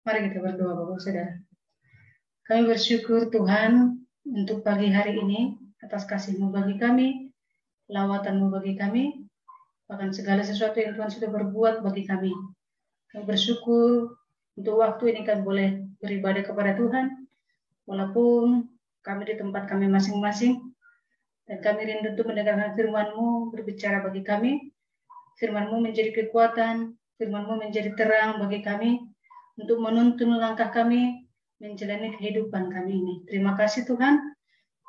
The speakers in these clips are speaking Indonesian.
Mari kita berdoa, Bapak Saudara. Kami bersyukur Tuhan untuk pagi hari ini atas kasih-Mu bagi kami, lawatan-Mu bagi kami, bahkan segala sesuatu yang Tuhan sudah berbuat bagi kami. Kami bersyukur untuk waktu ini kami boleh beribadah kepada Tuhan, walaupun kami di tempat kami masing-masing, dan kami rindu untuk mendengarkan firman-Mu berbicara bagi kami. Firman-Mu menjadi kekuatan, firman-Mu menjadi terang bagi kami, untuk menuntun langkah kami, menjalani kehidupan kami ini. Terima kasih Tuhan,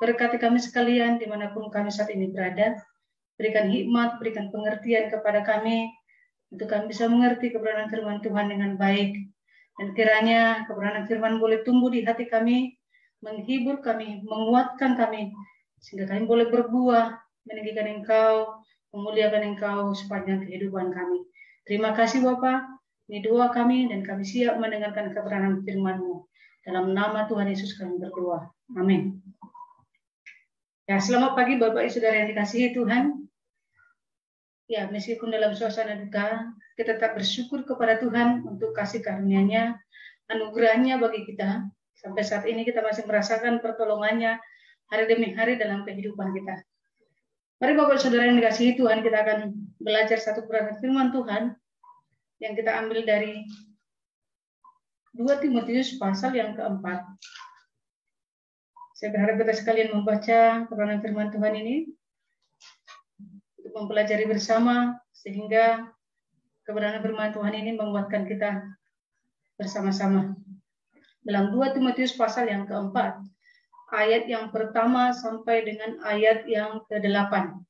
berkati kami sekalian dimanapun kami saat ini berada, berikan hikmat, berikan pengertian kepada kami, untuk kami bisa mengerti kebenaran firman Tuhan dengan baik, dan kiranya kebenaran firman boleh tumbuh di hati kami, menghibur kami, menguatkan kami, sehingga kami boleh berbuah, meninggikan Engkau, memuliakan Engkau sepanjang kehidupan kami. Terima kasih Bapa. Ini doa kami dan kami siap mendengarkan kebenaran firman-Mu. Dalam nama Tuhan Yesus kami berdoa. Amin. Ya, selamat pagi Bapak Ibu Saudara yang dikasihi Tuhan. Ya, meskipun dalam suasana duka, kita tetap bersyukur kepada Tuhan untuk kasih karunia-Nya, anugerah-Nya bagi kita. Sampai saat ini kita masih merasakan pertolongan-Nya hari demi hari dalam kehidupan kita. Mari Bapak Ibu Saudara yang dikasihi Tuhan, kita akan belajar satu kebenaran firman Tuhan yang kita ambil dari 2 Timotius pasal yang keempat. Saya berharap kita sekalian membaca kebenaran firman Tuhan ini untuk mempelajari bersama, sehingga kebenaran firman Tuhan ini menguatkan kita bersama-sama. Dalam 2 Timotius pasal yang keempat, ayat yang pertama sampai dengan ayat yang ke-8.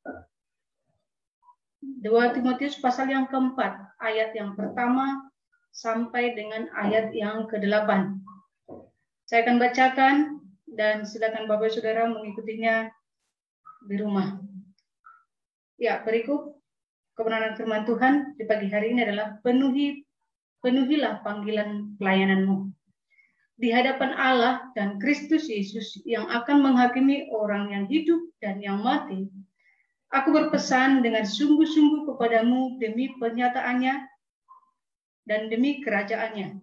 2 Timotius pasal yang keempat, ayat yang pertama sampai dengan ayat yang ke-8. Saya akan bacakan dan silakan Bapak Saudara mengikutinya di rumah. Ya, berikut kebenaran firman Tuhan di pagi hari ini adalah penuhilah panggilan pelayananmu di hadapan Allah dan Kristus Yesus yang akan menghakimi orang yang hidup dan yang mati. Aku berpesan dengan sungguh-sungguh kepadamu demi pernyataannya dan demi kerajaannya.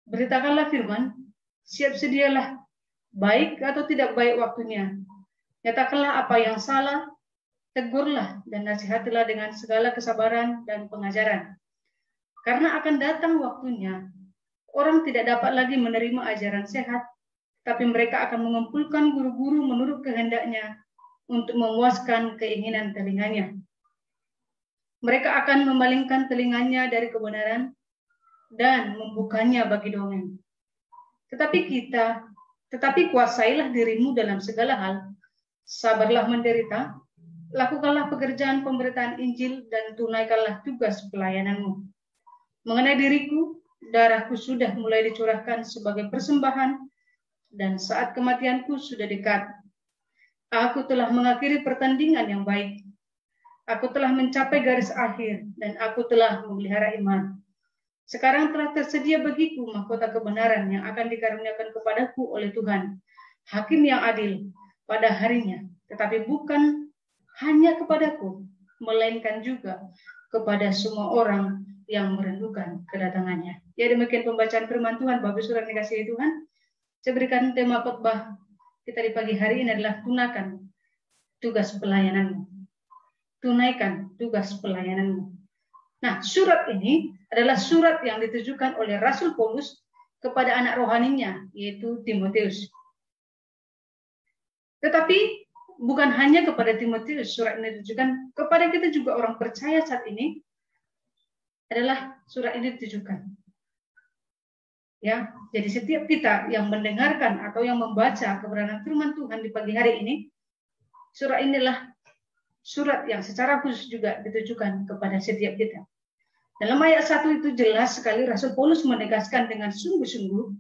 Beritakanlah firman, siap sedialah, baik atau tidak baik waktunya. Nyatakanlah apa yang salah, tegurlah dan nasihatilah dengan segala kesabaran dan pengajaran. Karena akan datang waktunya, orang tidak dapat lagi menerima ajaran sehat, tapi mereka akan mengumpulkan guru-guru menurut kehendaknya untuk memuaskan keinginan telinganya. Mereka akan memalingkan telinganya dari kebenaran dan membukanya bagi dongeng. Tetapi kuasailah dirimu dalam segala hal, sabarlah menderita, lakukanlah pekerjaan pemberitaan Injil dan tunaikanlah tugas pelayananmu. Mengenai diriku, darahku sudah mulai dicurahkan sebagai persembahan dan saat kematianku sudah dekat. Aku telah mengakhiri pertandingan yang baik. Aku telah mencapai garis akhir dan aku telah memelihara iman. Sekarang telah tersedia bagiku mahkota kebenaran yang akan dikaruniakan kepadaku oleh Tuhan, Hakim yang adil pada harinya, tetapi bukan hanya kepadaku, melainkan juga kepada semua orang yang merindukan kedatangannya. Ya, demikian pembacaan firman Tuhan. Bapak Saudara yang dikasihi Tuhan, saya berikan tema khotbah kita di pagi hari ini adalah tunaikan tugas pelayananmu. Tunaikan tugas pelayananmu. Nah, surat ini adalah surat yang ditujukan oleh Rasul Paulus kepada anak rohaninya, yaitu Timotius. Tetapi bukan hanya kepada Timotius, surat ini ditujukan kepada kita juga, orang percaya saat ini, adalah surat ini ditujukan. Ya, jadi setiap kita yang mendengarkan atau yang membaca kebenaran firman Tuhan di pagi hari ini, surat inilah surat yang secara khusus juga ditujukan kepada setiap kita. Dalam ayat 1 itu jelas sekali Rasul Paulus menegaskan dengan sungguh-sungguh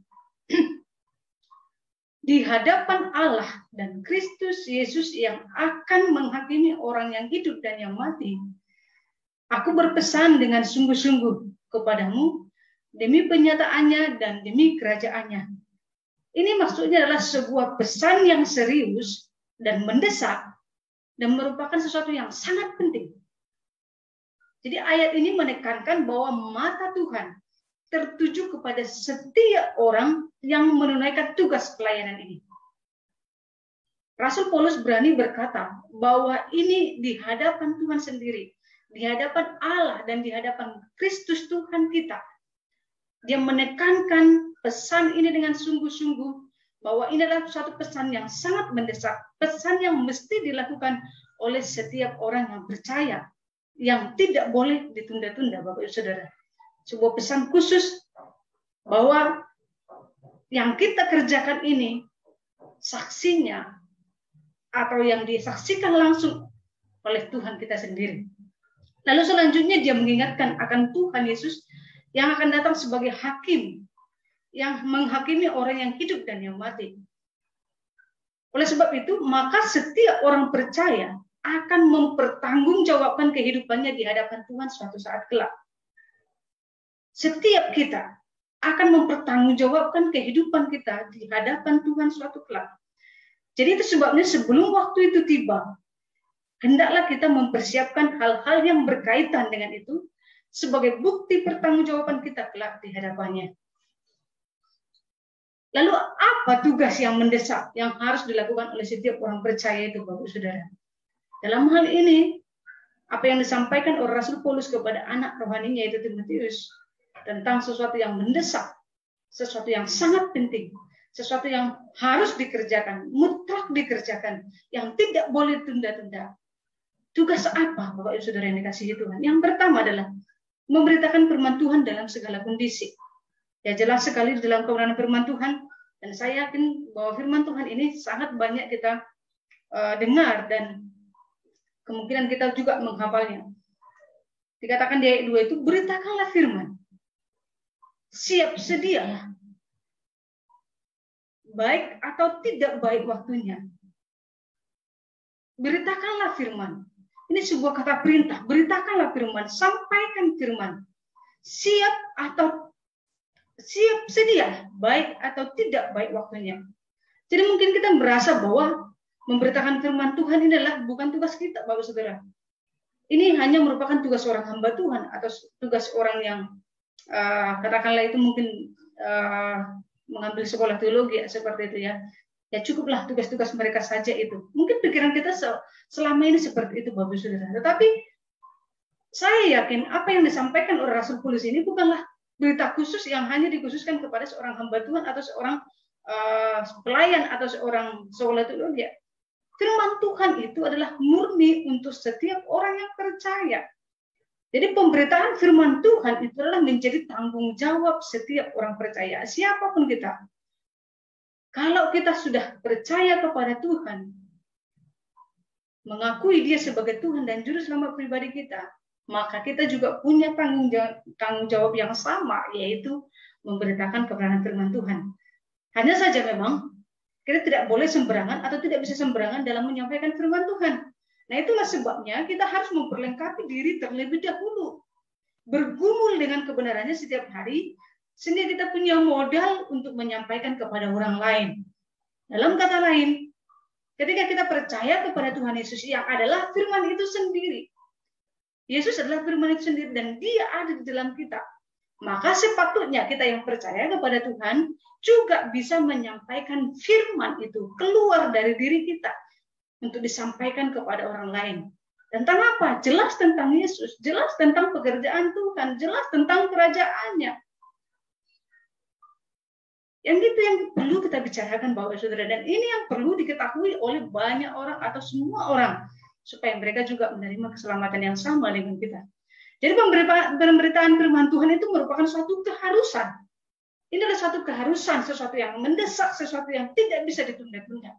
di hadapan Allah dan Kristus Yesus yang akan menghakimi orang yang hidup dan yang mati. Aku berpesan dengan sungguh-sungguh kepadamu demi penyataannya dan demi kerajaannya. Ini maksudnya adalah sebuah pesan yang serius dan mendesak dan merupakan sesuatu yang sangat penting. Jadi ayat ini menekankan bahwa mata Tuhan tertuju kepada setiap orang yang menunaikan tugas pelayanan ini. Rasul Paulus berani berkata bahwa ini di hadapan Tuhan sendiri, di hadapan Allah dan di hadapan Kristus Tuhan kita. Dia menekankan pesan ini dengan sungguh-sungguh bahwa ini adalah suatu pesan yang sangat mendesak, pesan yang mesti dilakukan oleh setiap orang yang percaya, yang tidak boleh ditunda-tunda, Bapak Ibu Saudara. Sebuah pesan khusus bahwa yang kita kerjakan ini saksinya atau yang disaksikan langsung oleh Tuhan kita sendiri. Lalu selanjutnya dia mengingatkan akan Tuhan Yesus yang akan datang sebagai hakim, yang menghakimi orang yang hidup dan yang mati. Oleh sebab itu, maka setiap orang percaya akan mempertanggungjawabkan kehidupannya di hadapan Tuhan suatu saat kelak. Setiap kita akan mempertanggungjawabkan kehidupan kita di hadapan Tuhan suatu kelak. Jadi itu sebabnya sebelum waktu itu tiba, hendaklah kita mempersiapkan hal-hal yang berkaitan dengan itu sebagai bukti pertanggungjawaban kita kelak di hadapannya. Lalu apa tugas yang mendesak yang harus dilakukan oleh setiap orang percaya itu, Bapak Saudara? Dalam hal ini, apa yang disampaikan oleh Rasul Paulus kepada anak rohaninya yaitu Timotius tentang sesuatu yang mendesak, sesuatu yang sangat penting, sesuatu yang harus dikerjakan, mutlak dikerjakan, yang tidak boleh tunda-tunda. Tugas apa, Bapak Ibu Saudara yang dikasihi Tuhan? Yang pertama adalah memberitakan firman Tuhan dalam segala kondisi. Ya, jelas sekali dalam kebenaran firman Tuhan, dan saya yakin bahwa firman Tuhan ini sangat banyak kita dengar dan kemungkinan kita juga menghafalnya. Dikatakan di ayat 2 itu, beritakanlah firman. Siap sedialah. Baik atau tidak baik waktunya. Beritakanlah firman. Ini sebuah kata perintah. Beritakanlah firman. Sampaikan firman. Siap sedia. Baik atau tidak baik waktunya. Jadi mungkin kita merasa bahwa memberitakan firman Tuhan ini adalah bukan tugas kita, Bapak Saudara. Ini hanya merupakan tugas orang hamba Tuhan atau tugas orang yang katakanlah itu mungkin mengambil sekolah teologi seperti itu ya. Ya cukuplah tugas-tugas mereka saja itu. Mungkin pikiran kita selama ini seperti itu, Bapak Saudara. Tetapi saya yakin apa yang disampaikan oleh Rasul Paulus ini bukanlah berita khusus yang hanya dikhususkan kepada seorang hamba Tuhan atau seorang pelayan atau seorang sekolah teologi. Firman Tuhan itu adalah murni untuk setiap orang yang percaya. Jadi pemberitaan firman Tuhan itu adalah menjadi tanggung jawab setiap orang percaya, siapapun kita. Kalau kita sudah percaya kepada Tuhan, mengakui Dia sebagai Tuhan dan Juru Selamat pribadi kita, maka kita juga punya tanggung jawab yang sama, yaitu memberitakan kebenaran firman Tuhan. Hanya saja memang kita tidak boleh sembarangan atau tidak bisa sembarangan dalam menyampaikan firman Tuhan. Nah itulah sebabnya kita harus memperlengkapi diri terlebih dahulu. Bergumul dengan kebenarannya setiap hari, sehingga kita punya modal untuk menyampaikan kepada orang lain. Dalam kata lain, ketika kita percaya kepada Tuhan Yesus yang adalah firman itu sendiri. Yesus adalah firman itu sendiri dan Dia ada di dalam kita. Maka sepatutnya kita yang percaya kepada Tuhan juga bisa menyampaikan firman itu keluar dari diri kita untuk disampaikan kepada orang lain. Tentang apa? Jelas tentang Yesus, jelas tentang pekerjaan Tuhan, jelas tentang kerajaannya. Yang itu yang perlu kita bicarakan, Bapak Saudara, dan ini yang perlu diketahui oleh banyak orang atau semua orang supaya mereka juga menerima keselamatan yang sama dengan kita. Jadi pemberitaan firman Tuhan itu merupakan suatu keharusan. Ini adalah suatu keharusan, sesuatu yang mendesak, sesuatu yang tidak bisa ditunda-tunda.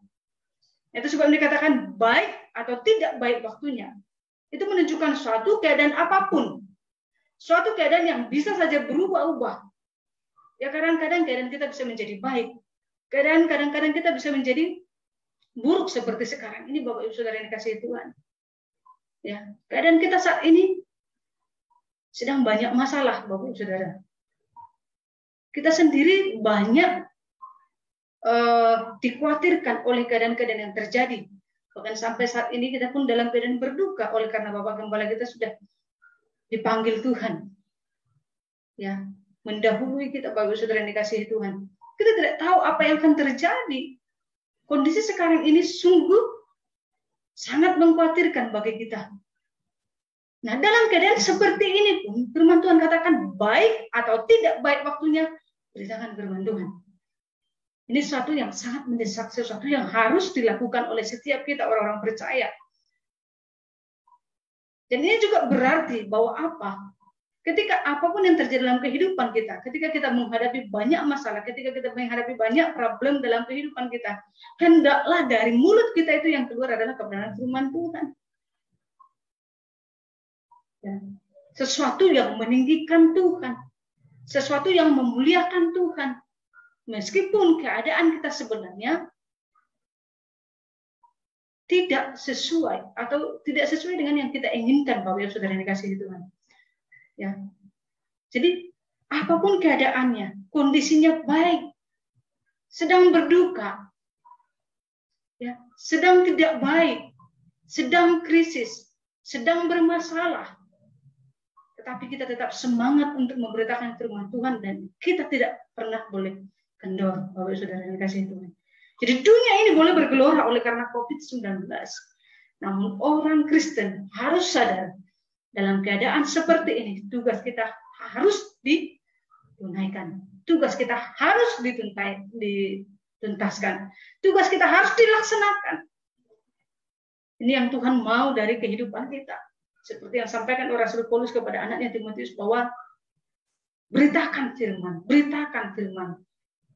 Itu sebab dikatakan baik atau tidak baik waktunya. Itu menunjukkan suatu keadaan apapun. Suatu keadaan yang bisa saja berubah-ubah. Ya kadang-kadang keadaan kita bisa menjadi baik. Kadang-kadang kita bisa menjadi buruk seperti sekarang ini, Bapak Ibu Saudara yang dikasihi Tuhan. Ya, keadaan kita saat ini sedang banyak masalah, Bapak Ibu Saudara. Kita sendiri banyak dikhawatirkan oleh keadaan-keadaan yang terjadi. Bahkan sampai saat ini kita pun dalam keadaan berduka oleh karena Bapak Gembala kita sudah dipanggil Tuhan. Ya, mendahului kita, Bapak Saudara yang dikasihi Tuhan. Kita tidak tahu apa yang akan terjadi. Kondisi sekarang ini sungguh sangat mengkhawatirkan bagi kita. Nah, dalam keadaan seperti ini pun, firman Tuhan katakan baik atau tidak baik waktunya, beritakan firman Tuhan. Ini sesuatu yang sangat mendesak, sesuatu yang harus dilakukan oleh setiap kita orang-orang percaya. Dan ini juga berarti bahwa apa? Ketika apapun yang terjadi dalam kehidupan kita, ketika kita menghadapi banyak masalah, ketika kita menghadapi banyak problem dalam kehidupan kita, hendaklah dari mulut kita itu yang keluar adalah kebenaran firman Tuhan. Ya. Sesuatu yang meninggikan Tuhan, sesuatu yang memuliakan Tuhan, meskipun keadaan kita sebenarnya tidak sesuai atau tidak sesuai dengan yang kita inginkan, Bapak Ibu Saudara yang dikasihi Tuhan. Ya. Jadi apapun keadaannya, kondisinya baik, sedang berduka, ya, sedang tidak baik, sedang krisis, sedang bermasalah, tetapi kita tetap semangat untuk memberitakan firman Tuhan dan kita tidak pernah boleh kendor, Bapak Saudara yang dikasihi Tuhan. Jadi dunia ini boleh bergelora oleh karena COVID-19. Namun orang Kristen harus sadar dalam keadaan seperti ini, tugas kita harus ditunaikan. Tugas kita harus dituntaskan. Tugas kita harus dilaksanakan. Ini yang Tuhan mau dari kehidupan kita. Seperti yang sampaikan oleh Rasul Paulus kepada anaknya Timotius bahwa beritakan firman,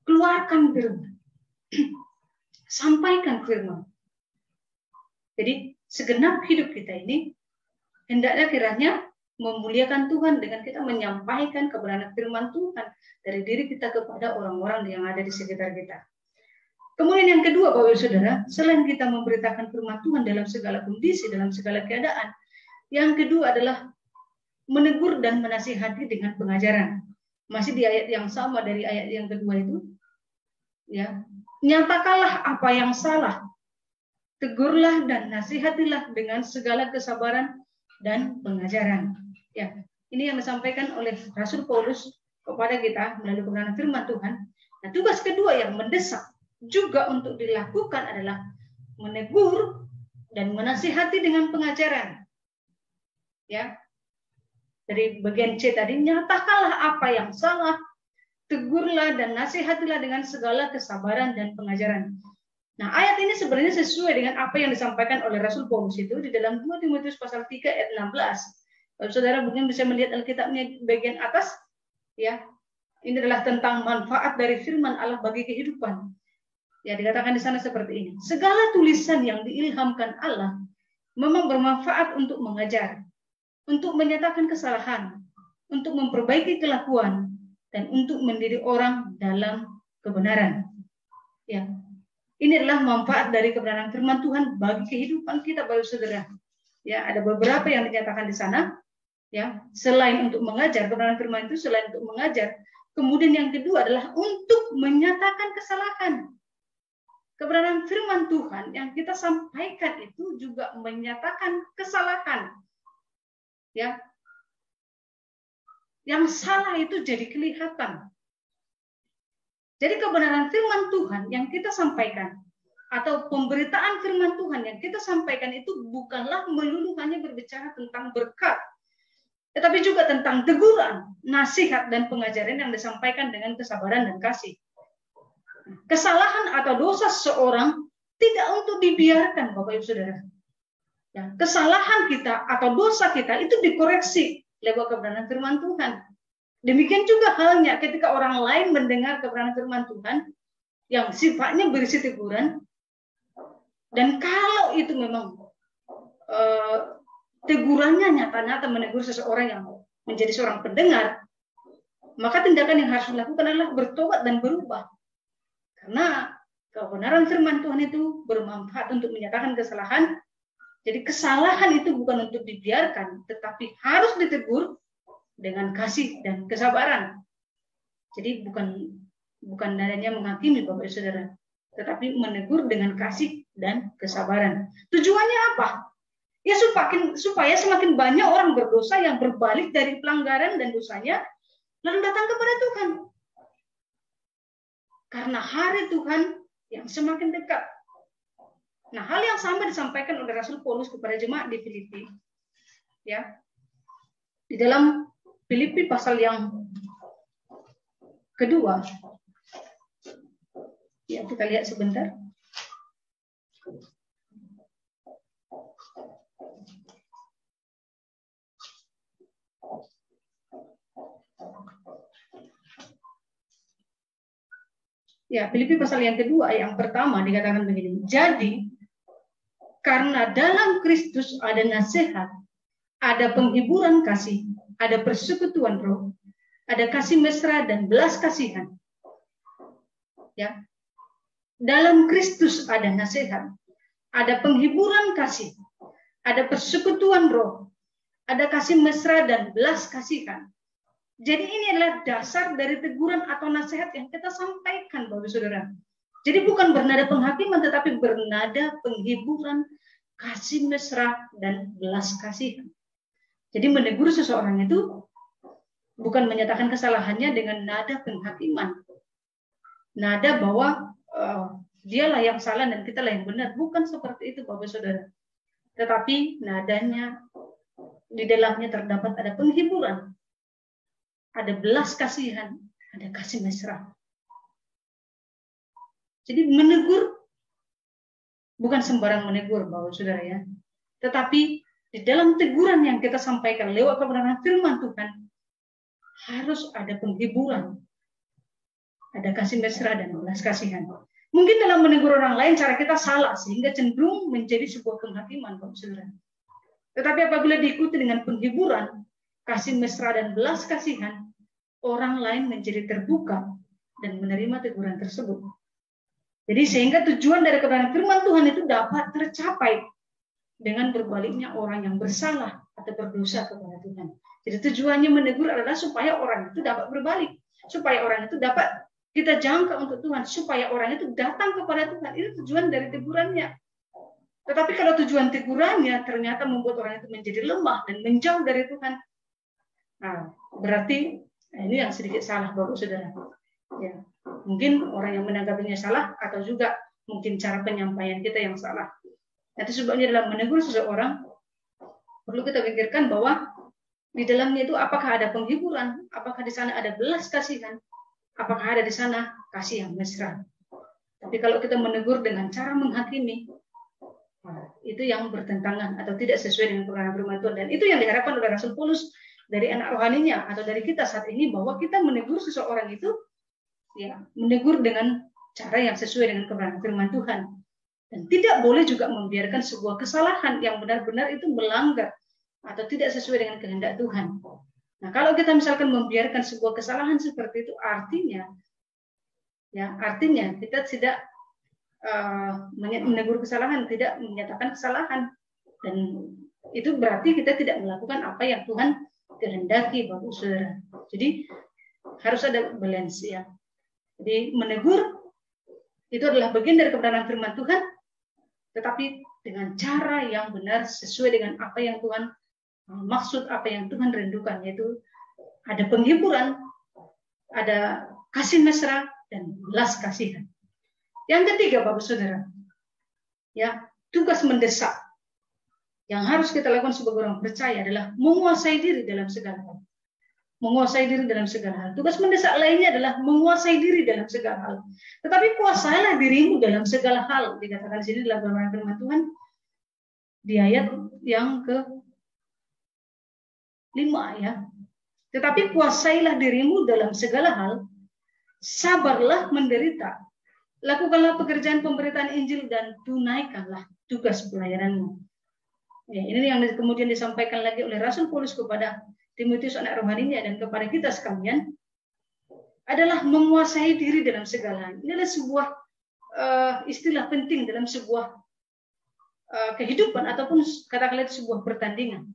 keluarkan firman, sampaikan firman. Jadi segenap hidup kita ini hendaknya kiranya memuliakan Tuhan dengan kita menyampaikan kebenaran firman Tuhan dari diri kita kepada orang-orang yang ada di sekitar kita. Kemudian yang kedua, Bapak Ibu Saudara, selain kita memberitakan firman Tuhan dalam segala kondisi, dalam segala keadaan, yang kedua adalah menegur dan menasihati dengan pengajaran. Masih di ayat yang sama dari ayat yang kedua itu, ya, nyatakanlah apa yang salah, tegurlah dan nasihatilah dengan segala kesabaran dan pengajaran. Ya, ini yang disampaikan oleh Rasul Paulus kepada kita melalui kebenaran firman Tuhan. Nah, tugas kedua yang mendesak juga untuk dilakukan adalah menegur dan menasihati dengan pengajaran. Ya, dari bagian C tadi, nyatakanlah apa yang salah, tegurlah dan nasihatilah dengan segala kesabaran dan pengajaran. Nah, ayat ini sebenarnya sesuai dengan apa yang disampaikan oleh Rasul Paulus itu di dalam 2 Timotius pasal 3 ayat 16. Kalau saudara mungkin bisa melihat Alkitabnya bagian atas, ya. Ini adalah tentang manfaat dari firman Allah bagi kehidupan. Ya, dikatakan di sana seperti ini. Segala tulisan yang diilhamkan Allah memang bermanfaat untuk mengajar, untuk menyatakan kesalahan, untuk memperbaiki kelakuan, dan untuk mendidik orang dalam kebenaran. Ya. Ini adalah manfaat dari kebenaran firman Tuhan bagi kehidupan kita, Bapak Saudara. Ya, ada beberapa yang dinyatakan di sana. Ya, selain untuk mengajar, kebenaran firman itu selain untuk mengajar, kemudian yang kedua adalah untuk menyatakan kesalahan. Kebenaran firman Tuhan yang kita sampaikan itu juga menyatakan kesalahan. Ya. Yang salah itu jadi kelihatan. Jadi kebenaran firman Tuhan yang kita sampaikan atau pemberitaan firman Tuhan yang kita sampaikan itu bukanlah melulu hanya berbicara tentang berkat, tetapi juga tentang teguran, nasihat, dan pengajaran yang disampaikan dengan kesabaran dan kasih. Kesalahan atau dosa seseorang tidak untuk dibiarkan, Bapak Ibu Saudara. Ya, kesalahan kita atau dosa kita itu dikoreksi lewat kebenaran firman Tuhan. Demikian juga halnya ketika orang lain mendengar kebenaran firman Tuhan yang sifatnya berisi teguran, dan kalau itu memang tegurannya nyata-nyata menegur seseorang yang menjadi seorang pendengar, maka tindakan yang harus dilakukan adalah bertobat dan berubah. Karena kebenaran firman Tuhan itu bermanfaat untuk menyatakan kesalahan. Jadi kesalahan itu bukan untuk dibiarkan, tetapi harus ditegur dengan kasih dan kesabaran. Jadi bukan hanya menghakimi, Bapak Saudara, tetapi menegur dengan kasih dan kesabaran. Tujuannya apa? Ya supaya semakin banyak orang berdosa yang berbalik dari pelanggaran dan dosanya, lalu datang kepada Tuhan. Karena hari Tuhan yang semakin dekat. Nah, hal yang sama disampaikan oleh Rasul Paulus kepada jemaat di Filipi. Ya. Di dalam Filipi pasal yang kedua. Ya, kita lihat sebentar. Ya, Filipi pasal yang kedua, yang pertama dikatakan begini. Jadi, karena dalam Kristus ada nasihat, ada penghiburan kasih, ada persekutuan roh, ada kasih mesra dan belas kasihan. Ya. Dalam Kristus ada nasihat, ada penghiburan kasih, ada persekutuan roh, ada kasih mesra dan belas kasihan. Jadi ini adalah dasar dari teguran atau nasihat yang kita sampaikan, Bapak Saudara. Jadi bukan bernada penghakiman, tetapi bernada penghiburan, kasih mesra, dan belas kasihan. Jadi menegur seseorang itu bukan menyatakan kesalahannya dengan nada penghakiman. Nada bahwa dialah yang salah dan kitalah yang benar. Bukan seperti itu, Bapak Saudara. Tetapi nadanya di dalamnya terdapat ada penghiburan, ada belas kasihan, ada kasih mesra. Jadi menegur bukan sembarang menegur, Bapak Saudara ya. Tetapi di dalam teguran yang kita sampaikan lewat kebenaran firman Tuhan harus ada penghiburan, ada kasih mesra dan belas kasihan. Mungkin dalam menegur orang lain cara kita salah sehingga cenderung menjadi sebuah penghakiman, Bapak Saudara. Tetapi apabila diikuti dengan penghiburan, kasih mesra dan belas kasihan, orang lain menjadi terbuka dan menerima teguran tersebut. Jadi sehingga tujuan dari kebenaran firman Tuhan itu dapat tercapai dengan berbaliknya orang yang bersalah atau berdosa kepada Tuhan. Jadi tujuannya menegur adalah supaya orang itu dapat berbalik, supaya orang itu dapat kita jangka untuk Tuhan, supaya orang itu datang kepada Tuhan. Itu tujuan dari tegurannya. Tetapi kalau tujuan tegurannya ternyata membuat orang itu menjadi lemah dan menjauh dari Tuhan, nah, berarti ini yang sedikit salah, Bapak Saudara. Ya, mungkin orang yang menanggapinya salah atau juga mungkin cara penyampaian kita yang salah. Itu sebabnya dalam menegur seseorang perlu kita pikirkan bahwa di dalamnya itu apakah ada penghiburan, apakah di sana ada belas kasihan, apakah ada di sana kasih yang mesra. Tapi kalau kita menegur dengan cara menghakimi, itu yang bertentangan atau tidak sesuai dengan kebenaran firman Tuhan. Dan itu yang diharapkan oleh Rasul Paulus dari anak rohaninya atau dari kita saat ini, bahwa kita menegur seseorang itu ya menegur dengan cara yang sesuai dengan kebenaran firman Tuhan. Dan tidak boleh juga membiarkan sebuah kesalahan yang benar-benar itu melanggar atau tidak sesuai dengan kehendak Tuhan. Nah, kalau kita misalkan membiarkan sebuah kesalahan seperti itu, artinya kita tidak menegur kesalahan, tidak menyatakan kesalahan, dan itu berarti kita tidak melakukan apa yang Tuhan kehendaki, Bapak Saudara. Jadi harus ada balance ya. Jadi menegur itu adalah bagian dari kebenaran firman Tuhan, tetapi dengan cara yang benar sesuai dengan apa yang Tuhan maksud, apa yang Tuhan rindukan, yaitu ada penghiburan, ada kasih mesra, dan belas kasihan. Yang ketiga, Bapak Saudara, ya, tugas mendesak yang harus kita lakukan sebagai orang percaya adalah menguasai diri dalam segala hal. Menguasai diri dalam segala hal. Tugas mendesak lainnya adalah menguasai diri dalam segala hal. Tetapi kuasailah dirimu dalam segala hal. Dikatakan di sini dalam firman Tuhan di ayat yang ke-5 ya. Tetapi kuasailah dirimu dalam segala hal, sabarlah menderita. Lakukanlah pekerjaan pemberitaan Injil dan tunaikanlah tugas pelayananmu. Ya, ini yang kemudian disampaikan lagi oleh Rasul Paulus kepada Timotius anak rohaninya dan kepada kita sekalian adalah menguasai diri dalam segala hal. Ini adalah sebuah istilah penting dalam sebuah kehidupan ataupun katakanlah sebuah pertandingan.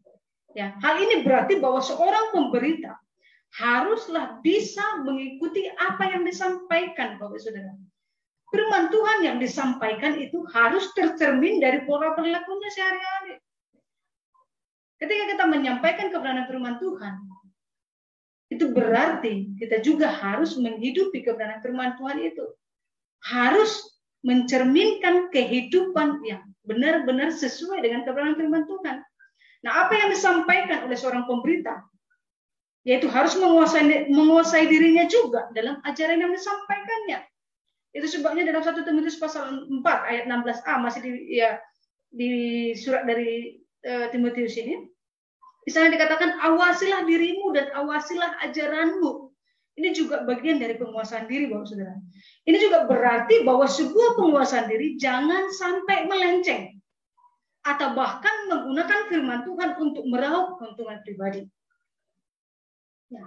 Ya, hal ini berarti bahwa seorang pemberita haruslah bisa mengikuti apa yang disampaikan, Bapak Saudara. Firman Tuhan yang disampaikan itu harus tercermin dari pola perilakunya sehari-hari. Ketika kita menyampaikan kebenaran firman Tuhan, Itu berarti kita juga harus menghidupi kebenaran firman Tuhan itu. Harus mencerminkan kehidupan yang benar-benar sesuai dengan kebenaran firman Tuhan. Nah, apa yang disampaikan oleh seorang pemberita, yaitu harus menguasai dirinya juga dalam ajaran yang disampaikannya. Itu sebabnya dalam 1 Timotius pasal 4 ayat 16a masih di surat dari Timotius ini, di sana dikatakan awasilah dirimu dan awasilah ajaranmu. Ini juga bagian dari penguasaan diri, Bapak Saudara. Ini juga berarti bahwa sebuah penguasaan diri jangan sampai melenceng atau bahkan menggunakan firman Tuhan untuk meraup keuntungan pribadi. Ya.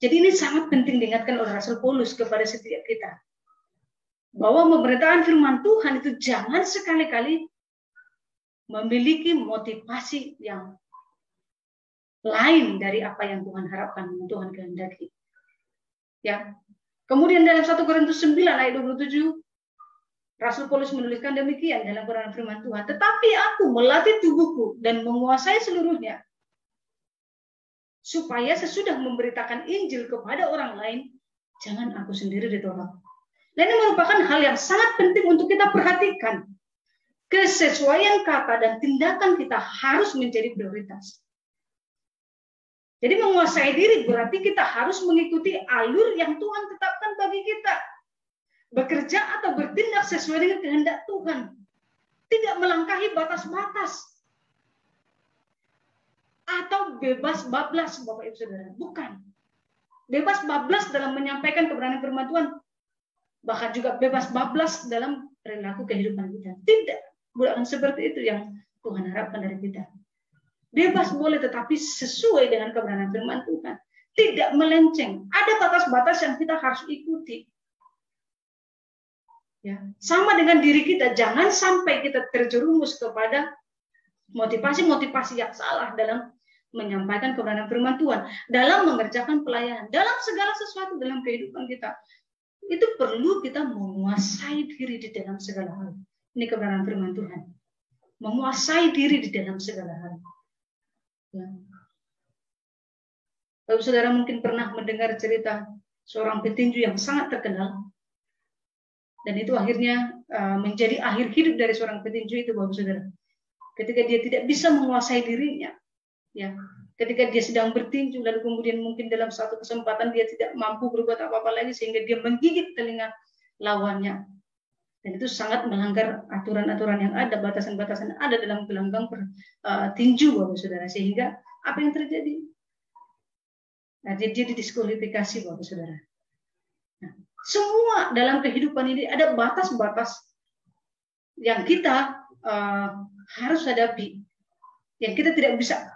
Jadi ini sangat penting diingatkan oleh Rasul Paulus kepada setiap kita. Bahwa pemberitaan firman Tuhan itu jangan sekali-kali memiliki motivasi yang lain dari apa yang Tuhan harapkan, Tuhan kehendaki. Ya. Kemudian dalam 1 Korintus 9 ayat 27, Rasul Paulus menuliskan demikian dalam Quran firman Tuhan. Tetapi aku melatih tubuhku dan menguasai seluruhnya, supaya sesudah memberitakan Injil kepada orang lain, jangan aku sendiri ditolak. Dan ini merupakan hal yang sangat penting untuk kita perhatikan. Kesesuaian kata dan tindakan kita harus menjadi prioritas. Jadi menguasai diri berarti kita harus mengikuti alur yang Tuhan tetapkan bagi kita. Bekerja atau bertindak sesuai dengan kehendak Tuhan. Tidak melangkahi batas-batas. Atau bebas bablas, Bapak Ibu Saudara. Bukan. Bebas bablas dalam menyampaikan kebenaran firman Tuhan. Bahkan juga bebas bablas dalam perilaku kehidupan kita. Tidak. Bukan seperti itu yang Tuhan harapkan dari kita. Bebas boleh, tetapi sesuai dengan kebenaran firman Tuhan. Tidak melenceng. Ada batas-batas yang kita harus ikuti. Ya. Sama dengan diri kita, jangan sampai kita terjerumus kepada motivasi-motivasi yang salah dalam menyampaikan kebenaran firman Tuhan, dalam mengerjakan pelayanan, dalam segala sesuatu dalam kehidupan kita. Itu perlu kita menguasai diri di dalam segala hal. Ini kebenaran firman Tuhan. Menguasai diri di dalam segala hal. Ya. Bapak Saudara mungkin pernah mendengar cerita seorang petinju yang sangat terkenal. Dan itu akhirnya menjadi akhir hidup dari seorang petinju itu, Bapak Saudara. Ketika dia tidak bisa menguasai dirinya, ya, ketika dia sedang bertinju, lalu kemudian mungkin dalam satu kesempatan dia tidak mampu berbuat apa-apa lagi sehingga dia menggigit telinga lawannya. Dan itu sangat melanggar aturan-aturan yang ada, batasan-batasan yang ada dalam gelanggang tinju, Bapak Saudara. Sehingga apa yang terjadi? Nah, dia didiskualifikasi, Bapak Saudara. Nah, semua dalam kehidupan ini ada batas-batas yang kita harus hadapi, yang kita tidak bisa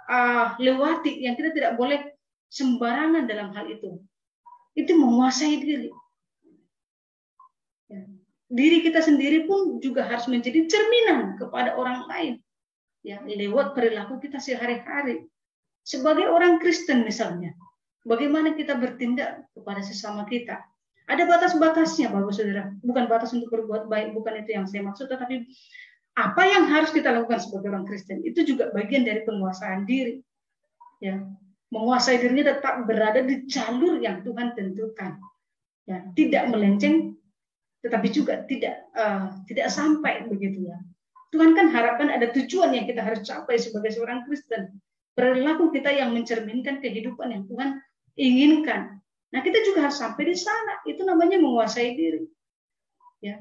lewati, yang kita tidak boleh sembarangan dalam hal itu. Itu menguasai diri. Ya. Diri kita sendiri pun juga harus menjadi cerminan kepada orang lain, ya, lewat perilaku kita sehari-hari. Sebagai orang Kristen misalnya, bagaimana kita bertindak kepada sesama kita? Ada batas-batasnya, Bapak Saudara. Bukan batas untuk berbuat baik, bukan itu yang saya maksud, tetapi apa yang harus kita lakukan sebagai orang Kristen itu juga bagian dari penguasaan diri. Ya, menguasai dirinya tetap berada di jalur yang Tuhan tentukan. Ya, tidak melenceng, tetapi juga tidak sampai begitu ya. Tuhan kan harapkan ada tujuan yang kita harus capai sebagai seorang Kristen. Perilaku kita yang mencerminkan kehidupan yang Tuhan inginkan. Nah, kita juga harus sampai di sana. Itu namanya menguasai diri. Ya.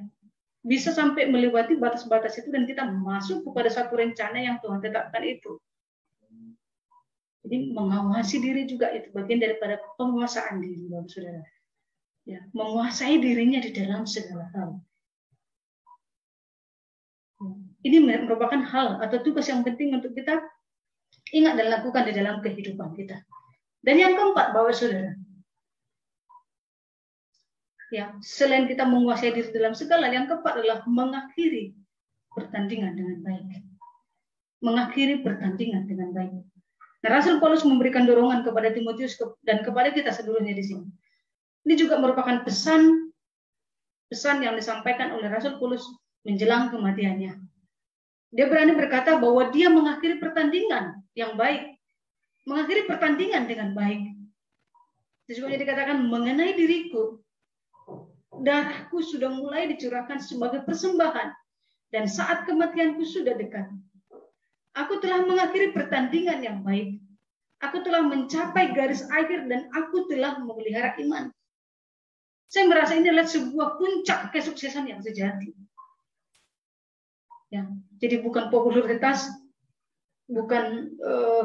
Bisa sampai melewati batas-batas itu dan kita masuk kepada satu rencana yang Tuhan tetapkan itu. Jadi mengawasi diri juga itu bagian daripada penguasaan diri, Bapak Saudara. Ya, menguasai dirinya di dalam segala hal. Ini merupakan hal atau tugas yang penting untuk kita ingat dan lakukan di dalam kehidupan kita. Dan yang keempat, Bapak Saudara, ya, selain kita menguasai diri dalam segala, yang keempat adalah mengakhiri pertandingan dengan baik. Mengakhiri pertandingan dengan baik. Nah, Rasul Paulus memberikan dorongan kepada Timotius dan kepada kita seluruhnya di sini. Ini juga merupakan pesan yang disampaikan oleh Rasul Paulus menjelang kematiannya. Dia berani berkata bahwa dia mengakhiri pertandingan yang baik. Mengakhiri pertandingan dengan baik. Sesungguhnya dikatakan mengenai diriku, darahku sudah mulai dicurahkan sebagai persembahan, dan saat kematianku sudah dekat. Aku telah mengakhiri pertandingan yang baik. Aku telah mencapai garis akhir dan aku telah memelihara iman. Saya merasa ini adalah sebuah puncak kesuksesan yang sejati. Ya, jadi bukan popularitas, bukan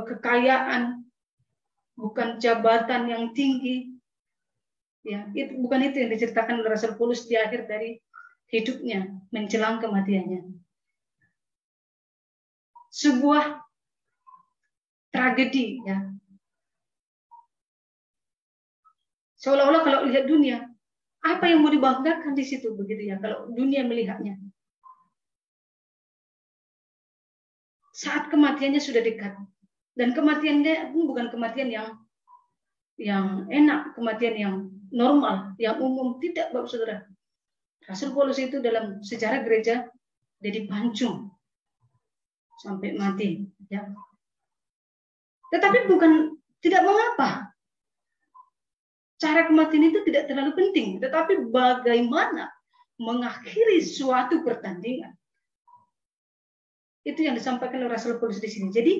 kekayaan, bukan jabatan yang tinggi. Ya, bukan itu yang diceritakan oleh Rasul Paulus di akhir dari hidupnya menjelang kematiannya. Sebuah tragedi, ya. Seolah-olah kalau lihat dunia, apa yang mau dibanggakan di situ begitu ya? Kalau dunia melihatnya, saat kematiannya sudah dekat, dan kematiannya bukan kematian yang enak, kematian yang normal, yang umum, tidak, Bapak Saudara. Rasul Paulus itu dalam sejarah gereja dia dipancung sampai mati, ya. Tetapi bukan tidak mengapa. Cara kematian itu tidak terlalu penting, tetapi bagaimana mengakhiri suatu pertandingan. Itu yang disampaikan oleh Rasul Paulus di sini. Jadi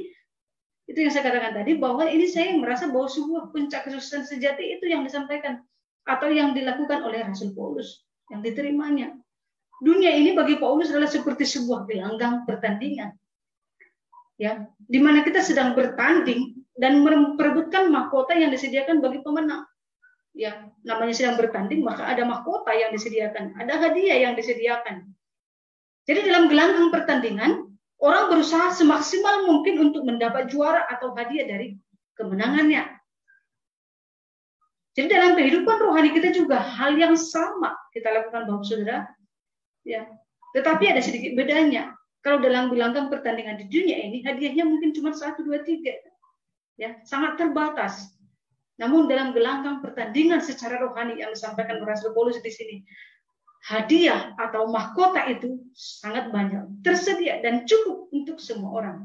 itu yang saya katakan tadi, bahwa ini saya merasa bahwa sebuah puncak kesuksesan sejati itu yang disampaikan atau yang dilakukan oleh Rasul Paulus, yang diterimanya. Dunia ini bagi Paulus adalah seperti sebuah gelanggang pertandingan, ya, di mana kita sedang bertanding dan memperebutkan mahkota yang disediakan bagi pemenang. Ya, namanya sedang bertanding, maka ada mahkota yang disediakan, ada hadiah yang disediakan. Jadi dalam gelanggang pertandingan, orang berusaha semaksimal mungkin untuk mendapat juara atau hadiah dari kemenangannya. Jadi dalam kehidupan rohani kita juga hal yang sama kita lakukan, Bapak Saudara. Ya, tetapi ada sedikit bedanya. Kalau dalam gelanggang pertandingan di dunia ini, hadiahnya mungkin cuma 1, 2, 3. Ya, sangat terbatas. Namun dalam gelanggang pertandingan secara rohani yang disampaikan oleh Rasul Paulus di sini, hadiah atau mahkota itu sangat banyak, tersedia dan cukup untuk semua orang.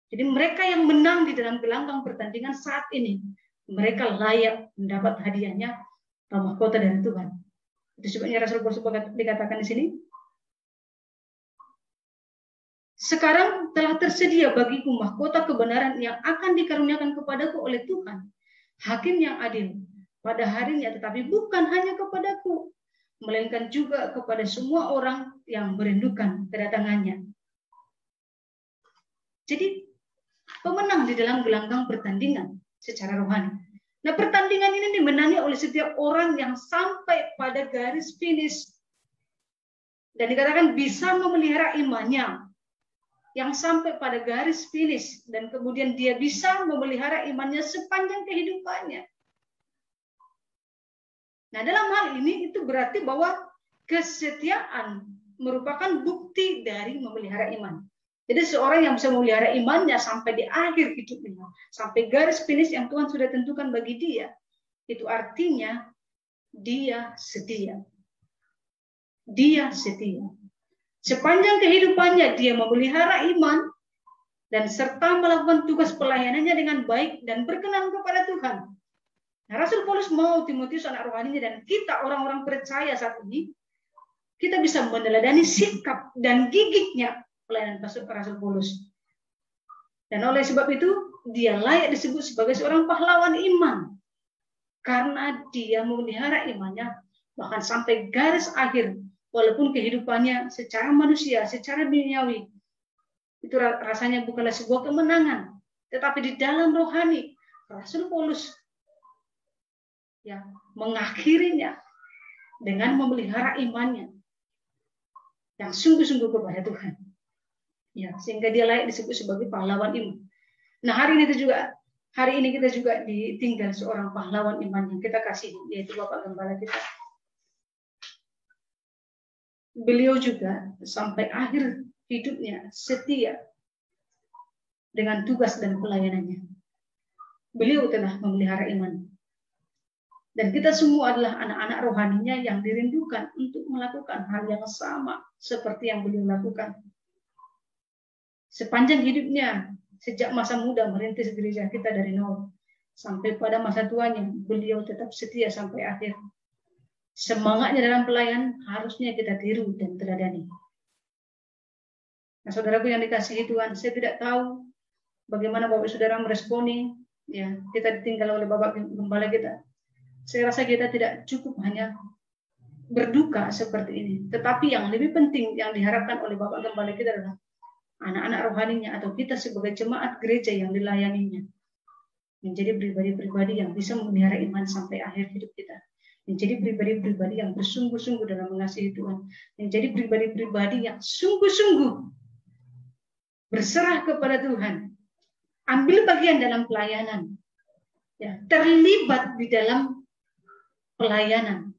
Jadi mereka yang menang di dalam gelanggang pertandingan saat ini, mereka layak mendapat hadiahnya atau mahkota dari Tuhan. Itu sebabnya Rasul Paulus dikatakan di sini, sekarang telah tersedia bagiku mahkota kebenaran yang akan dikaruniakan kepadaku oleh Tuhan, Hakim yang adil, pada harinya, tetapi bukan hanya kepadaku, melainkan juga kepada semua orang yang merindukan kedatangannya. Jadi pemenang di dalam gelanggang pertandingan secara rohani. Nah, pertandingan ini dimenangi oleh setiap orang yang sampai pada garis finish dan dikatakan bisa memelihara imannya, yang sampai pada garis finish dan kemudian dia bisa memelihara imannya sepanjang kehidupannya. Nah, dalam hal ini itu berarti bahwa kesetiaan merupakan bukti dari memelihara iman. Jadi seorang yang bisa memelihara imannya sampai di akhir hidupnya, sampai garis finish yang Tuhan sudah tentukan bagi dia, itu artinya dia setia. Dia setia. Sepanjang kehidupannya dia memelihara iman dan serta melakukan tugas pelayanannya dengan baik dan berkenan kepada Tuhan. Nah, Rasul Paulus mau Timotius anak rohaninya dan kita orang-orang percaya saat ini, kita bisa meneladani sikap dan gigihnya pelayanan Rasul Paulus. Dan oleh sebab itu, dia layak disebut sebagai seorang pahlawan iman. Karena dia memelihara imannya bahkan sampai garis akhir. Walaupun kehidupannya secara manusia, secara duniawi, itu rasanya bukanlah sebuah kemenangan. Tetapi di dalam rohani, Rasul Paulus ya mengakhirinya dengan memelihara imannya yang sungguh-sungguh kepada Tuhan. Ya, sehingga dia layak disebut sebagai pahlawan iman. Nah, hari ini kita juga ditinggal seorang pahlawan iman yang kita kasih, yaitu Bapak Gembala kita. Beliau juga sampai akhir hidupnya setia dengan tugas dan pelayanannya. Beliau telah memelihara iman. Dan kita semua adalah anak-anak rohaninya yang dirindukan untuk melakukan hal yang sama seperti yang beliau lakukan. Sepanjang hidupnya, sejak masa muda merintis gereja kita dari nol, sampai pada masa tuanya beliau tetap setia sampai akhir. Semangatnya dalam pelayanan harusnya kita tiru dan teladani. Nah, saudaraku yang dikasihi Tuhan, saya tidak tahu bagaimana Bapak Saudara meresponi ya kita ditinggal oleh Bapak Gembala kita. Saya rasa kita tidak cukup hanya berduka seperti ini, tetapi yang lebih penting yang diharapkan oleh Bapak Gembala kita adalah anak-anak rohaninya atau kita sebagai jemaat gereja yang dilayaninya menjadi pribadi-pribadi yang bisa memelihara iman sampai akhir hidup kita, menjadi pribadi-pribadi yang bersungguh-sungguh dalam mengasihi Tuhan, menjadi pribadi-pribadi yang sungguh-sungguh berserah kepada Tuhan, ambil bagian dalam pelayanan, ya, terlibat di dalam pelayanan.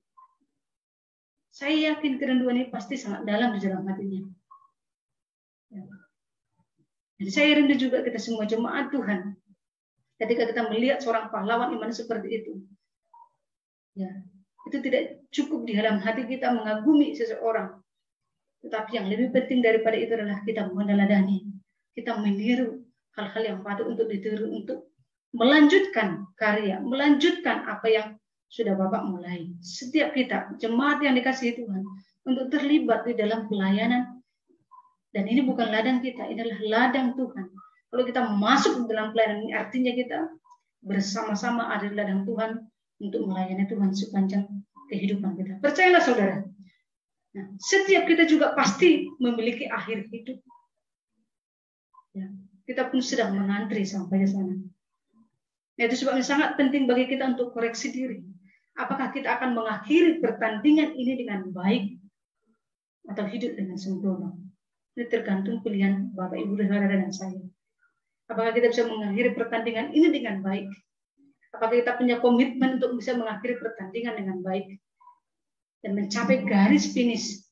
Saya yakin kerinduan ini pasti sangat dalam di dalam hatinya. Ya. Jadi saya rindu juga kita semua jemaat Tuhan, ketika kita melihat seorang pahlawan iman seperti itu, ya, itu tidak cukup di dalam hati kita mengagumi seseorang, tetapi yang lebih penting daripada itu adalah kita meneladani, kita meniru hal-hal yang patut untuk ditiru, untuk melanjutkan karya, melanjutkan apa yang sudah Bapak mulai. Setiap kita, jemaat yang dikasihi Tuhan, untuk terlibat di dalam pelayanan. Dan ini bukan ladang kita, ini adalah ladang Tuhan. Kalau kita masuk di dalam pelayanan ini, artinya kita bersama-sama ada di ladang Tuhan untuk melayani Tuhan sepanjang kehidupan kita. Percayalah saudara. Nah, setiap kita juga pasti memiliki akhir hidup. Ya, kita pun sedang mengantri sampai ke sana. Itu sebabnya sangat penting bagi kita untuk koreksi diri. Apakah kita akan mengakhiri pertandingan ini dengan baik atau hidup dengan sempurna? Ini tergantung pilihan Bapak, Ibu, Saudara, dan saya. Apakah kita bisa mengakhiri pertandingan ini dengan baik? Apakah kita punya komitmen untuk bisa mengakhiri pertandingan dengan baik dan mencapai garis finish?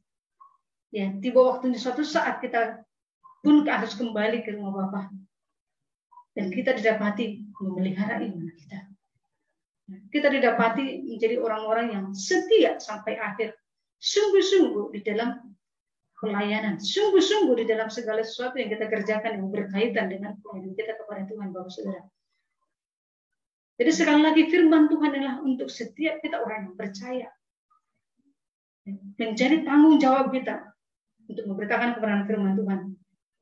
Ya, tiba waktunya suatu saat kita pun harus kembali ke rumah Bapa dan kita didapati memelihara iman kita. Kita didapati menjadi orang-orang yang setia sampai akhir, sungguh-sungguh di dalam pelayanan, sungguh-sungguh di dalam segala sesuatu yang kita kerjakan yang berkaitan dengan pelayanan kita kepada Tuhan, Bapak Saudara. Jadi sekali lagi firman Tuhan adalah untuk setiap kita orang yang percaya, menjadi tanggung jawab kita untuk memberitakan kebenaran firman Tuhan.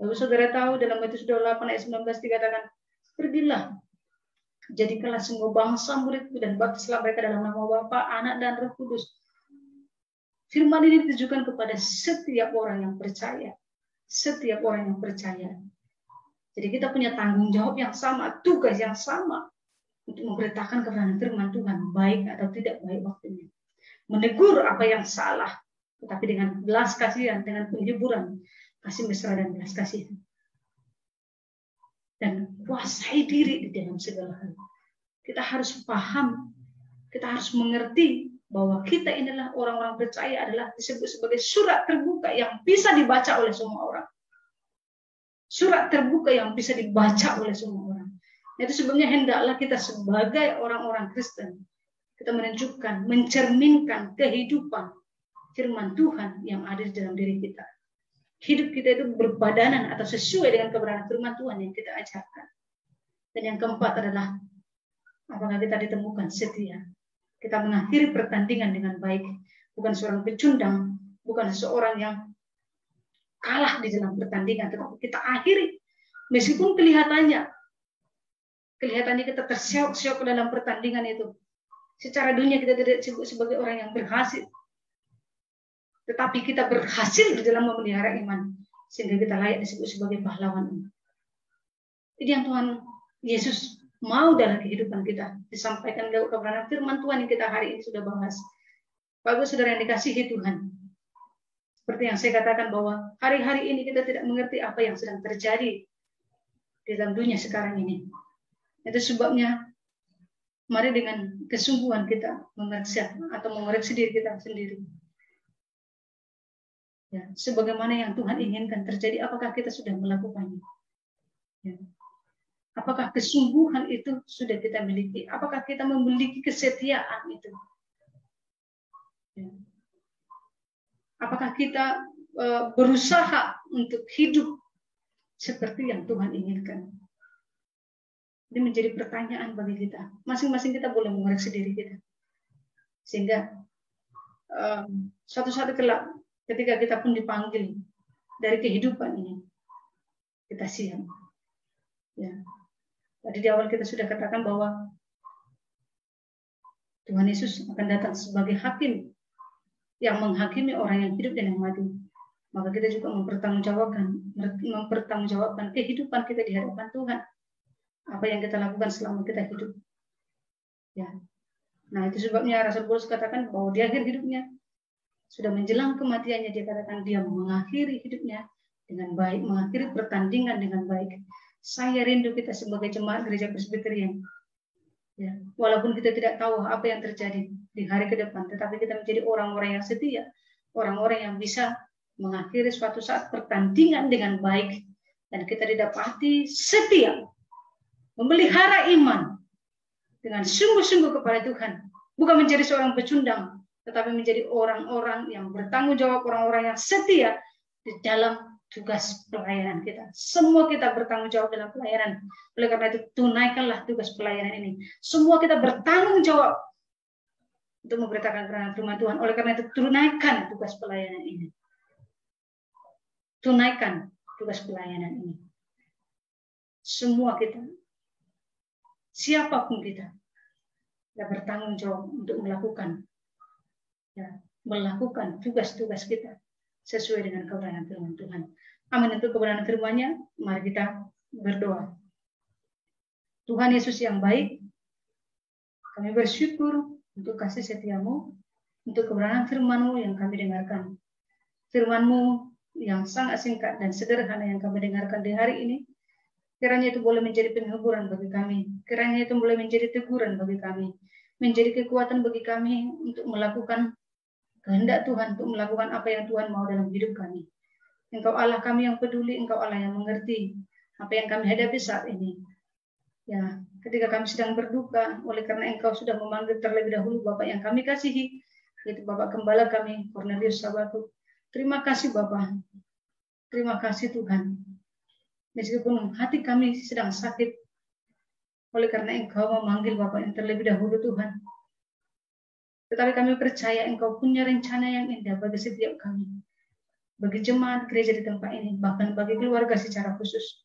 Bapak Saudara tahu dalam Matius 28 ayat 19 dikatakan, pergilah, jadikanlah semua bangsa muridku dan baptislah mereka dalam nama Bapa, Anak dan Roh Kudus. Firman ini ditujukan kepada setiap orang yang percaya. Setiap orang yang percaya. Jadi kita punya tanggung jawab yang sama, tugas yang sama untuk memberitakan kebenaran firman Tuhan, baik atau tidak baik waktunya. Menegur apa yang salah, tetapi dengan belas kasihan, dengan penghiburan, kasih mesra dan belas kasihan. Dan kuasai diri di dalam segala hal. Kita harus paham, kita harus mengerti bahwa kita inilah orang-orang percaya adalah disebut sebagai surat terbuka yang bisa dibaca oleh semua orang. Surat terbuka yang bisa dibaca oleh semua orang. Itu sebabnya hendaklah kita sebagai orang-orang Kristen, kita menunjukkan, mencerminkan kehidupan firman Tuhan yang ada di dalam diri kita. Hidup kita itu berbadanan atau sesuai dengan kebenaran firman Tuhan yang kita ajarkan. Dan yang keempat adalah, apakah kita ditemukan setia? Kita mengakhiri pertandingan dengan baik. Bukan seorang pecundang, bukan seorang yang kalah di dalam pertandingan, tetapi kita akhiri. Meskipun kelihatannya kita terseok-seok dalam pertandingan itu. Secara dunia kita tidak disebut sebagai orang yang berhasil. Tetapi kita berhasil di dalam memelihara iman. Sehingga kita layak disebut sebagai pahlawan. Ini yang Tuhan Yesus mau dalam kehidupan kita. Disampaikan lewat kebenaran firman Tuhan yang kita hari ini sudah bahas. Bapak Saudara yang dikasihi Tuhan. Seperti yang saya katakan bahwa hari-hari ini kita tidak mengerti apa yang sedang terjadi di dalam dunia sekarang ini. Itu sebabnya mari dengan kesungguhan kita mengoreksi diri kita sendiri. Ya, sebagaimana yang Tuhan inginkan terjadi, apakah kita sudah melakukannya? Ya. Apakah kesungguhan itu sudah kita miliki? Apakah kita memiliki kesetiaan itu? Ya. Apakah kita berusaha untuk hidup seperti yang Tuhan inginkan? Ini menjadi pertanyaan bagi kita. Masing-masing kita boleh mengoreksi diri kita. Sehingga suatu saat kelak ketika kita pun dipanggil dari kehidupan ini, kita siap. Ya. Tadi di awal kita sudah katakan bahwa Tuhan Yesus akan datang sebagai hakim yang menghakimi orang yang hidup dan yang mati. Maka kita juga mempertanggungjawabkan kehidupan kita di hadapan Tuhan. Apa yang kita lakukan selama kita hidup. Ya. Nah, itu sebabnya Rasul Paulus katakan bahwa di akhir hidupnya, sudah menjelang kematiannya, dia katakan dia mengakhiri hidupnya dengan baik, mengakhiri pertandingan dengan baik. Saya rindu kita sebagai jemaat gereja Presbyterian. Ya, walaupun kita tidak tahu apa yang terjadi di hari ke depan, tetapi kita menjadi orang-orang yang setia, orang-orang yang bisa mengakhiri suatu saat pertandingan dengan baik, dan kita didapati setia, memelihara iman dengan sungguh-sungguh kepada Tuhan, bukan menjadi seorang pecundang, tetapi menjadi orang-orang yang bertanggung jawab, orang-orang yang setia di dalam tugas pelayanan kita. Semua kita bertanggung jawab dalam pelayanan. Oleh karena itu, tunaikanlah tugas pelayanan ini. Semua kita bertanggung jawab untuk memberitakan kebenaran firman Tuhan. Oleh karena itu, tunaikan tugas pelayanan ini. Tunaikan tugas pelayanan ini. Semua kita, siapapun kita bertanggung jawab untuk melakukan tugas-tugas kita sesuai dengan kebenaran firman Tuhan. Amin. Untuk kebenaran firman-Nya, mari kita berdoa. Tuhan Yesus yang baik, kami bersyukur untuk kasih setia-Mu, untuk kebenaran firman-Mu yang kami dengarkan. Firman-Mu yang sangat singkat dan sederhana yang kami dengarkan di hari ini, kiranya itu boleh menjadi penghiburan bagi kami. Kiranya itu boleh menjadi teguran bagi kami. Menjadi kekuatan bagi kami untuk melakukan kehendak Tuhan, untuk melakukan apa yang Tuhan mau dalam hidup kami. Engkau Allah kami yang peduli, Engkau Allah yang mengerti apa yang kami hadapi saat ini. Ya, ketika kami sedang berduka, oleh karena Engkau sudah memanggil terlebih dahulu Bapak yang kami kasihi, yaitu Bapak Gembala kami, Cornelius Sabatu. Terima kasih Bapak. Terima kasih Tuhan. Meskipun hati kami sedang sakit, oleh karena Engkau memanggil Bapak yang terlebih dahulu Tuhan. Tetapi kami percaya Engkau punya rencana yang indah bagi setiap kami. Bagi jemaat gereja di tempat ini, bahkan bagi keluarga secara khusus.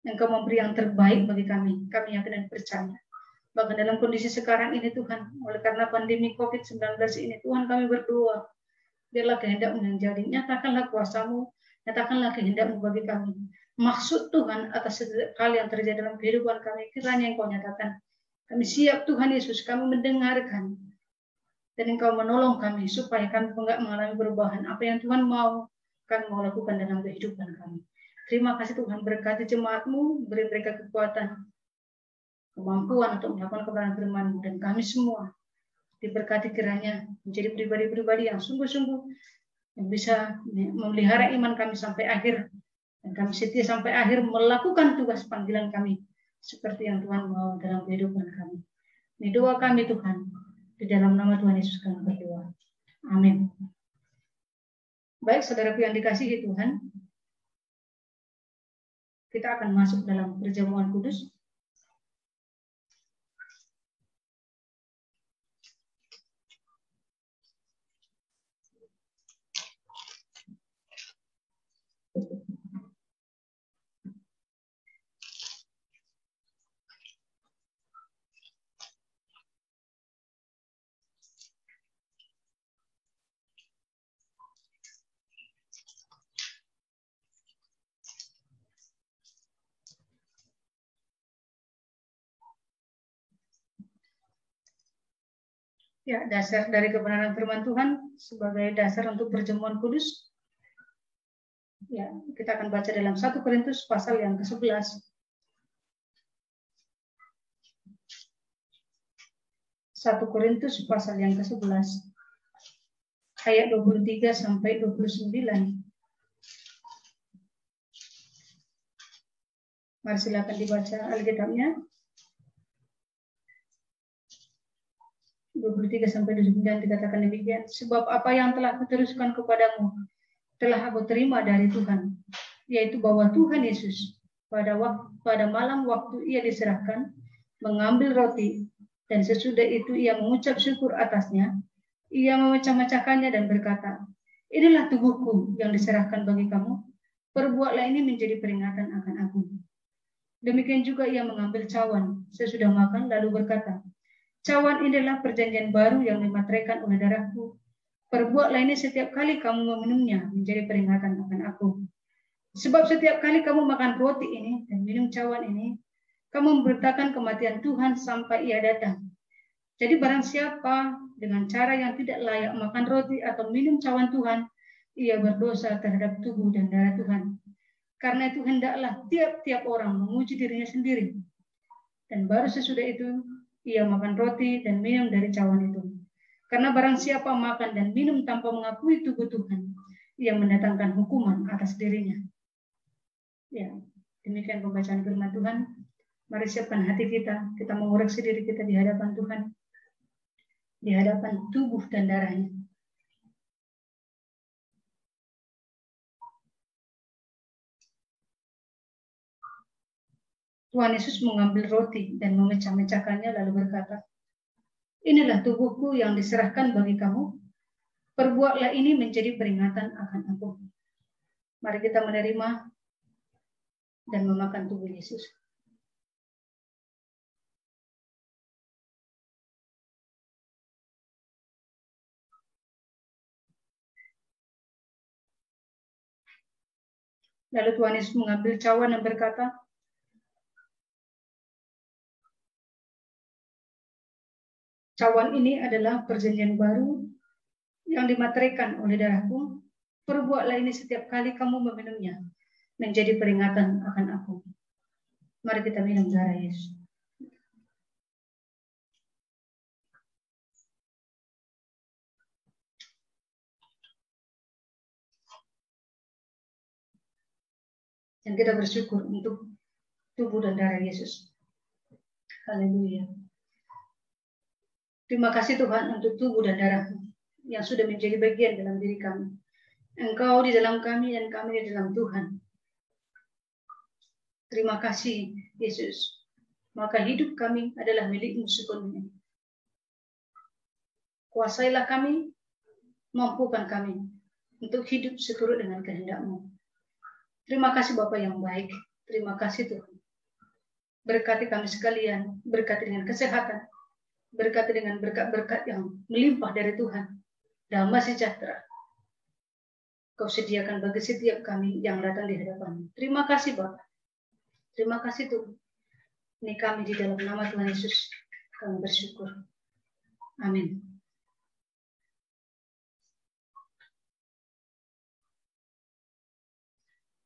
Engkau memberi yang terbaik bagi kami yakin dan percaya. Bahkan dalam kondisi sekarang ini Tuhan, oleh karena pandemi COVID-19 ini, Tuhan kami berdoa, biarlah kehendak-Mu yang jadi, nyatakanlah kuasa-Mu, nyatakanlah kehendak-Mu bagi kami. Maksud Tuhan atas setiap hal yang terjadi dalam kehidupan kami, kiranya Engkau nyatakan. Kami siap Tuhan Yesus, kami mendengarkan. Dan Engkau menolong kami supaya kami enggak mengalami perubahan. Apa yang Tuhan mau, kami mau lakukan dalam kehidupan kami. Terima kasih Tuhan, berkati jemaat-Mu, beri mereka kekuatan, kemampuan untuk melakukan kebenaran firman-Mu. Dan kami semua diberkati kiranya menjadi pribadi-pribadi yang sungguh-sungguh yang bisa memelihara iman kami sampai akhir. Dan kami setia sampai akhir melakukan tugas panggilan kami seperti yang Tuhan mau dalam kehidupan kami. Ini doa kami Tuhan. Di dalam nama Tuhan Yesus kami berdoa. Amin. Baik saudaraku yang dikasihi Tuhan, kita akan masuk dalam perjamuan kudus. Ya, dasar dari kebenaran firman Tuhan sebagai dasar untuk perjamuan kudus. Ya, kita akan baca dalam 1 Korintus pasal yang ke-11. 1 Korintus pasal yang ke-11 ayat 23 sampai 29. Mari silakan dibaca Alkitabnya. 23 sampai 29 dikatakan demikian. Sebab apa yang telah kuteruskan kepadamu telah aku terima dari Tuhan, yaitu bahwa Tuhan Yesus pada malam waktu ia diserahkan, mengambil roti, dan sesudah itu ia mengucap syukur atasnya, ia memecah-mecahkannya dan berkata, inilah tubuhku yang diserahkan bagi kamu, perbuatlah ini menjadi peringatan akan aku. Demikian juga ia mengambil cawan sesudah makan, lalu berkata, cawan inilah perjanjian baru yang dimateraikan oleh darahku, perbuatlah ini setiap kali kamu meminumnya menjadi peringatan akan aku. Sebab setiap kali kamu makan roti ini dan minum cawan ini, kamu memberitakan kematian Tuhan sampai ia datang. Jadi barang siapa dengan cara yang tidak layak makan roti atau minum cawan Tuhan, ia berdosa terhadap tubuh dan darah Tuhan. Karena itu hendaklah tiap-tiap orang menguji dirinya sendiri. Dan baru sesudah itu, ia makan roti dan minum dari cawan itu. Karena barang siapa makan dan minum tanpa mengakui tubuh Tuhan, ia mendatangkan hukuman atas dirinya. Ya, demikian pembacaan firman Tuhan. Mari siapkan hati kita mengoreksi diri kita di hadapan Tuhan, di hadapan tubuh dan darahnya. Tuhan Yesus mengambil roti dan memecah-mecahkannya lalu berkata, inilah tubuhku yang diserahkan bagi kamu, perbuatlah ini menjadi peringatan akan aku. Mari kita menerima dan memakan tubuh Yesus. Lalu Tuhan Yesus mengambil cawan dan berkata, cawan ini adalah perjanjian baru yang dimateraikan oleh darahku, perbuatlah ini setiap kali kamu meminumnya menjadi peringatan akan aku. Mari kita minum darah Yesus. Dan kita bersyukur untuk tubuh dan darah Yesus. Haleluya. Terima kasih Tuhan untuk tubuh dan darah-Mu yang sudah menjadi bagian dalam diri kami. Engkau di dalam kami dan kami di dalam Tuhan. Terima kasih Yesus. Maka hidup kami adalah milik-Mu sepenuhnya. Kuasailah kami, mampukan kami untuk hidup seturut dengan kehendak-Mu. Terima kasih Bapa yang baik. Terima kasih Tuhan. Berkati kami sekalian, berkati dengan kesehatan, berkati dengan berkat-berkat yang melimpah dari Tuhan. Damai sejahtera Kau sediakan bagi setiap kami yang datang di hadapan-Mu. Terima kasih Bapa. Terima kasih Tuhan. Ini kami di dalam nama Tuhan Yesus. Kami bersyukur. Amin.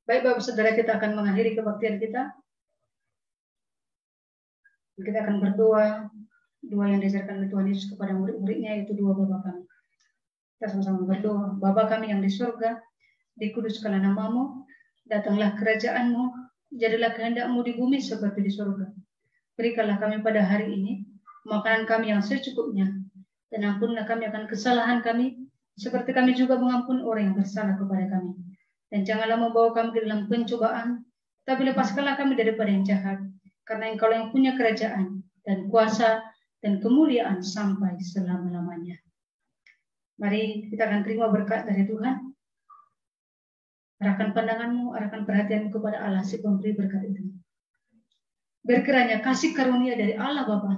Baik Bapak Saudara, kita akan mengakhiri kebaktian kita. Kita akan berdoa. Doa yang diajarkan oleh Tuhan Yesus kepada murid-muridnya, yaitu doa Bapa kami. Kita sama-sama berdoa. Bapa kami yang di surga, dikuduskanlah nama-Mu, datanglah kerajaan-Mu, jadilah kehendak-Mu di bumi seperti di surga. Berikanlah kami pada hari ini makanan kami yang secukupnya, dan ampunilah kami akan kesalahan kami, seperti kami juga mengampuni orang yang bersalah kepada kami. Dan janganlah membawa kami ke dalam pencobaan, tapi lepaskanlah kami daripada yang jahat, karena Engkau yang punya kerajaan dan kuasa dan kemuliaan sampai selama-lamanya. Mari kita akan terima berkat dari Tuhan. Arahkan pandanganmu, arahkan perhatianmu kepada Allah si pemberi berkat itu. Berkiranya kasih karunia dari Allah Bapa,